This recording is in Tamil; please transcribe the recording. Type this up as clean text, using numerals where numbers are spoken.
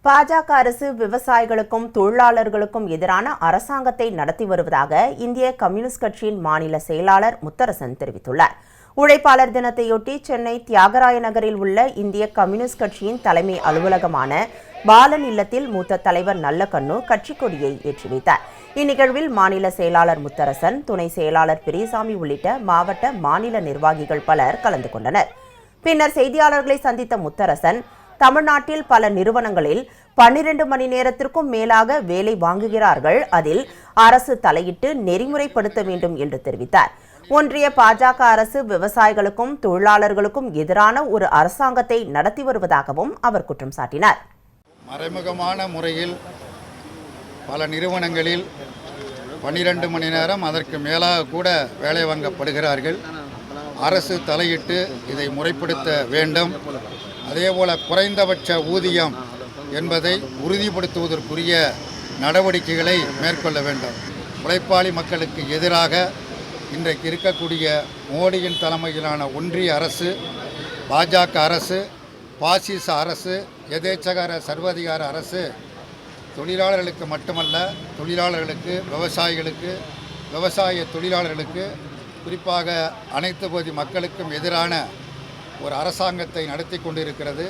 பாஜக அரசு விவசாயிகளுக்கும் தொழிலாளர்களுக்கும் எதிரான அரசாங்கத்தை நடத்தி வருவதாக இந்திய கம்யூனிஸ்ட் கட்சியின் மாநில செயலாளர் முத்தரசன் தெரிவித்துள்ளார். உழைப்பாளர் தினத்தையொட்டி சென்னை தியாகராய நகரில் உள்ள இந்திய கம்யூனிஸ்ட் கட்சியின் தலைமை அலுவலகமான பாலன் இல்லத்தில் மூத்த தலைவர் நல்லக்கண்ணு கட்சிக் கொடியை ஏற்றி வைத்தார். இந்நிகழ்வில் மாநில செயலாளர் முத்தரசன், துணை செயலாளர் பெரியசாமி உள்ளிட்ட மாவட்ட, மாநில நிர்வாகிகள் பலர் கலந்து கொண்டனர். பின்னர் செய்தியாளர்களை சந்தித்த முத்தரசன், தமிழ்நாட்டில் பல நிறுவனங்களில் 12 மணி நேரத்திற்கும் மேலாக வேலை வாங்குகிறார்கள். அதில் அரசு தலையிட்டு நெறிமுறைப்படுத்த வேண்டும் என்று தெரிவித்தார். ஒன்றிய பாஜக அரசு விவசாயிகளுக்கும் தொழிலாளர்களுக்கும் எதிரான ஒரு அரசாங்கத்தை நடத்தி வருவதாகவும் அவர் குற்றம் சாட்டினார். மறைமுகமான முறையில் பல நிறுவனங்களில் 12 மணி நேரம் அதற்கு மேலாக கூட வேலை வாங்கப்படுகிறார்கள். அரசு தலையிட்டு இதை முறைப்படுத்த வேண்டும். அதேபோல குறைந்தபட்ச ஊதியம் என்பதை உறுதிப்படுத்துவதற்குரிய நடவடிக்கைகளை மேற்கொள்ள வேண்டும். உழைப்பாளி மக்களுக்கு எதிராக இன்றைக்கு இருக்கக்கூடிய மோடியின் தலைமையிலான ஒன்றிய அரசு, பாஜக அரசு, பாசிச அரசு, எதேச்சகார சர்வாதிகார அரசு தொழிலாளர்களுக்கு மட்டுமல்ல, தொழிலாளர்களுக்கு, விவசாயிகளுக்கு, விவசாய தொழிலாளர்களுக்கு, குறிப்பாக அனைத்து பகுதி மக்களுக்கும் எதிரான ஒரு அரசாங்கத்தை நடத்தி கொண்டிருக்கிறது.